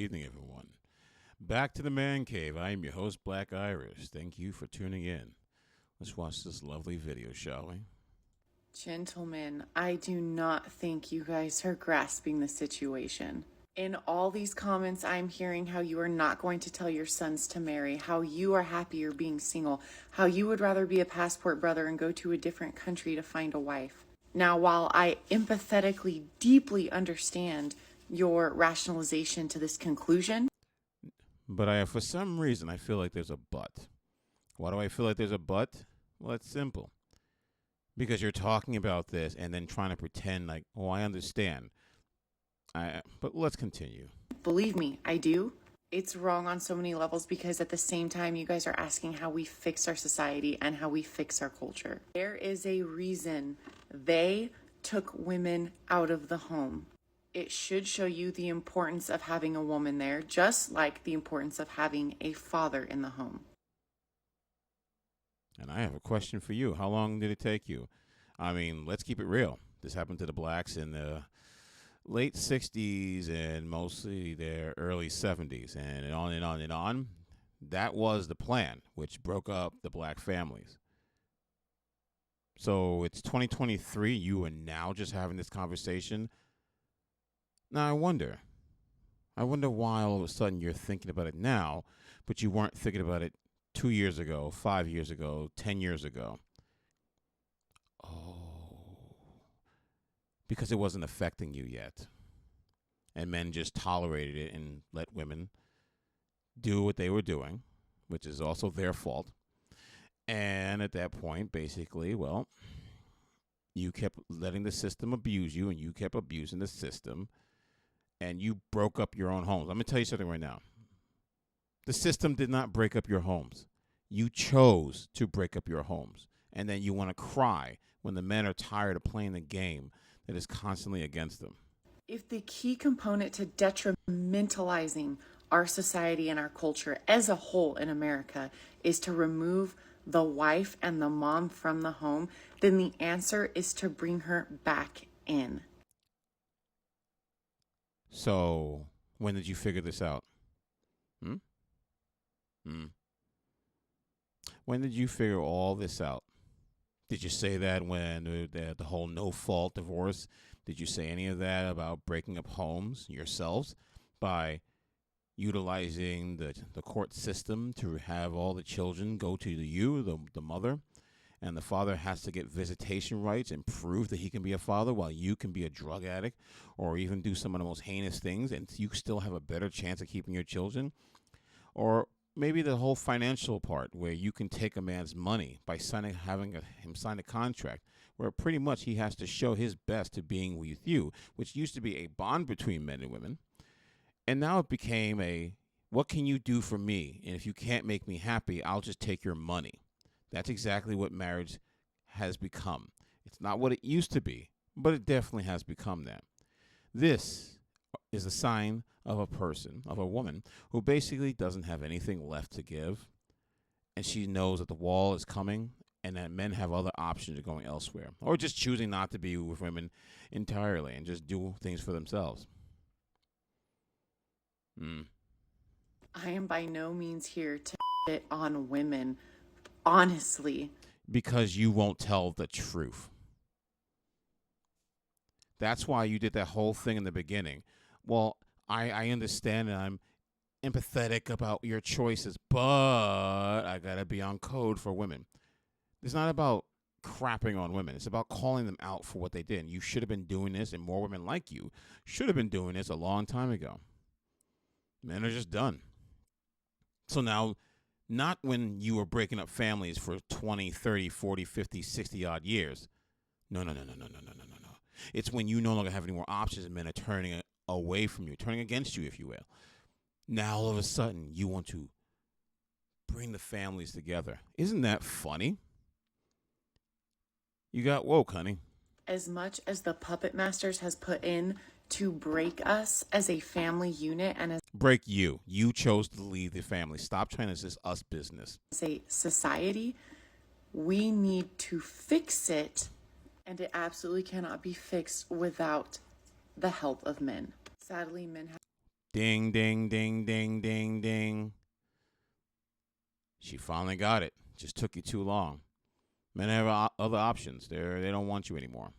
evening, everyone. Back to the Man Cave. I am your host, Black Irish. Thank you for tuning in. Let's watch this lovely video, shall we? Gentlemen, I do not think you guys are grasping the situation. In all these comments, I'm hearing how you are not going to tell your sons to marry, how you are happier being single, how you would rather be a passport brother and go to a different country to find a wife. Now, while I empathetically, deeply understand your rationalization to this conclusion, But for some reason, I feel like there's a but. Why do I feel like there's a but? Well, it's simple. Because you're talking about this and then trying to pretend like, oh, I understand. But let's continue. believe me, I do. It's wrong on so many levels because at the same time, you guys are asking how we fix our society and how we fix our culture. There is a reason they took women out of the home. It should show you the importance of having a woman there, just like the importance of having a father in the home. And I have a question for you. How long did it take you? I mean, let's keep it real. This happened to the blacks in the late 60s and mostly their early 70s, and on and on and on. That was the plan, which broke up the black families. So it's 2023. You are now just having this conversation. Now, I wonder why all of a sudden you're thinking about it now, but you weren't thinking about it 2 years ago, 5 years ago, 10 years ago. Oh, because it wasn't affecting you yet. And men just tolerated it and let women do what they were doing, which is also their fault. And at that point, basically, well, you kept letting the system abuse you and you kept abusing the system and you broke up your own homes. I'm going to tell you something right now. The system did not break up your homes. You chose to break up your homes. And then you want to cry when the men are tired of playing the game that is constantly against them. If the key component to detrimentalizing our society and our culture as a whole in America is to remove the wife and the mom from the home, then the answer is to bring her back in. So, when did you figure this out? When did you figure all this out? Did you say that when the whole no-fault divorce? Did you say any of that about breaking up homes yourselves by utilizing the court system to have all the children go to the mother, and the father has to get visitation rights and prove that he can be a father while you can be a drug addict or even do some of the most heinous things and you still have a better chance of keeping your children? Or maybe the whole financial part where you can take a man's money by having him sign a contract where pretty much he has to show his best to being with you, which used to be a bond between men and women. And now it became what can you do for me? And if you can't make me happy, I'll just take your money. That's exactly what marriage has become. It's not what it used to be, but it definitely has become that. This is a sign of a woman who basically doesn't have anything left to give. And she knows that the wall is coming and that men have other options of going elsewhere or just choosing not to be with women entirely and just do things for themselves. I am by no means here to shit on women, honestly. Because you won't tell the truth. That's why you did that whole thing in the beginning. Well, I understand and I'm empathetic about your choices, but I got to be on code for women. It's not about crapping on women. It's about calling them out for what they did. And you should have been doing this, and more women like you should have been doing this a long time ago. Men are just done. So now, not when you were breaking up families for 20, 30, 40, 50, 60 odd years. No. It's when you no longer have any more options and men are turning away from you, turning against you, if you will. Now, all of a sudden, you want to bring the families together. Isn't that funny? You got woke, honey. As much as the Puppet Masters has put in to break us as a family unit and as Break you. You chose to leave the family. Stop trying to assist us business. a society, we need to fix it, and it absolutely cannot be fixed without the help of men. Sadly, men have Ding, ding, ding, ding, ding, ding. She finally got it. Just took you too long. Men have other options. They don't want you anymore.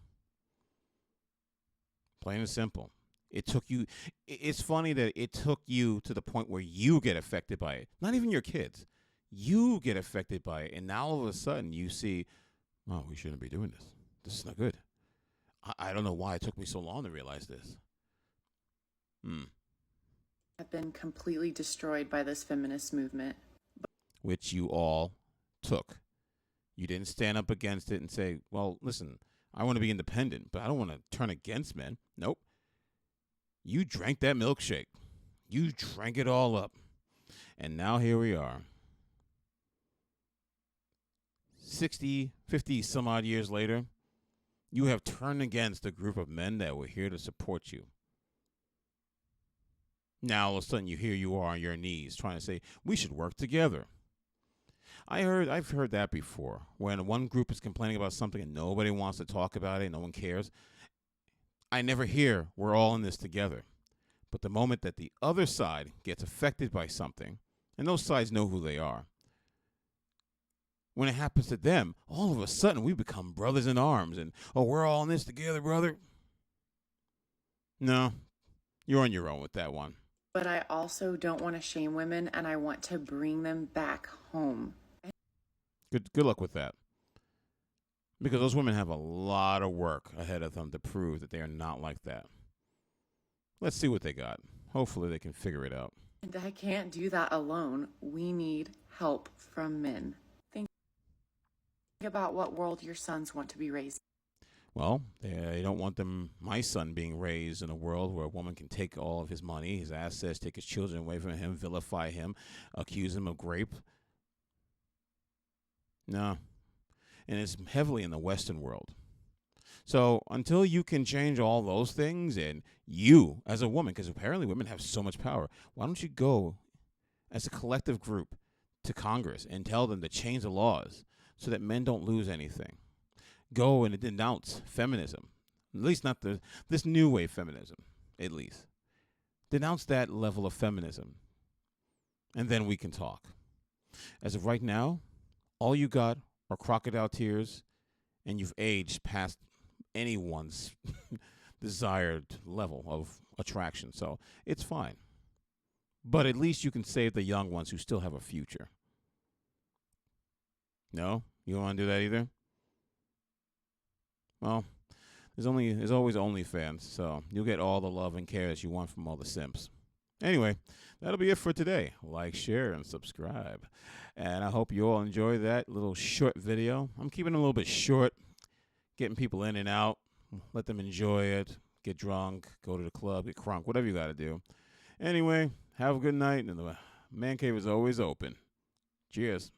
Plain and simple. It took you. It's funny that it took you to the point where you get affected by it. Not even your kids. You get affected by it. And now all of a sudden you see, oh, we shouldn't be doing this. This is not good. I don't know why it took me so long to realize this. Have been completely destroyed by this feminist movement. Which you all took. You didn't stand up against it and say, well, listen, I want to be independent, but I don't want to turn against men. Nope. You drank that milkshake. You drank it all up. And now here we are. 60, 50 some odd years later, you have turned against a group of men that were here to support you. Now all of a sudden here you are on your knees trying to say, we should work together. I've heard that before. When one group is complaining about something and nobody wants to talk about it, no one cares. I never hear we're all in this together. But the moment that the other side gets affected by something, and those sides know who they are, when it happens to them, all of a sudden we become brothers in arms and, oh, we're all in this together, brother. No, you're on your own with that one. But I also don't want to shame women, and I want to bring them back home. Good luck with that. Because those women have a lot of work ahead of them to prove that they are not like that. Let's see what they got. Hopefully they can figure it out. And I can't do that alone. We need help from men. Think about what world your sons want to be raised. Well, they don't want my son being raised in a world where a woman can take all of his money, his assets, take his children away from him, vilify him, accuse him of rape. No. And it's heavily in the Western world. So until you can change all those things, and you as a woman, because apparently women have so much power, why don't you go as a collective group to Congress and tell them to change the laws so that men don't lose anything? Go and denounce feminism, at least not this new wave feminism, at least. Denounce that level of feminism, and then we can talk. As of right now, all you got are crocodile tears, and you've aged past anyone's desired level of attraction. So it's fine. But at least you can save the young ones who still have a future. No? You don't want to do that either? Well, there's always OnlyFans, so you'll get all the love and care that you want from all the simps. Anyway, that'll be it for today. Like, share, and subscribe. And I hope you all enjoy that little short video. I'm keeping it a little bit short, getting people in and out. Let them enjoy it, get drunk, go to the club, get crunk, whatever you got to do. Anyway, have a good night, and the man cave is always open. Cheers.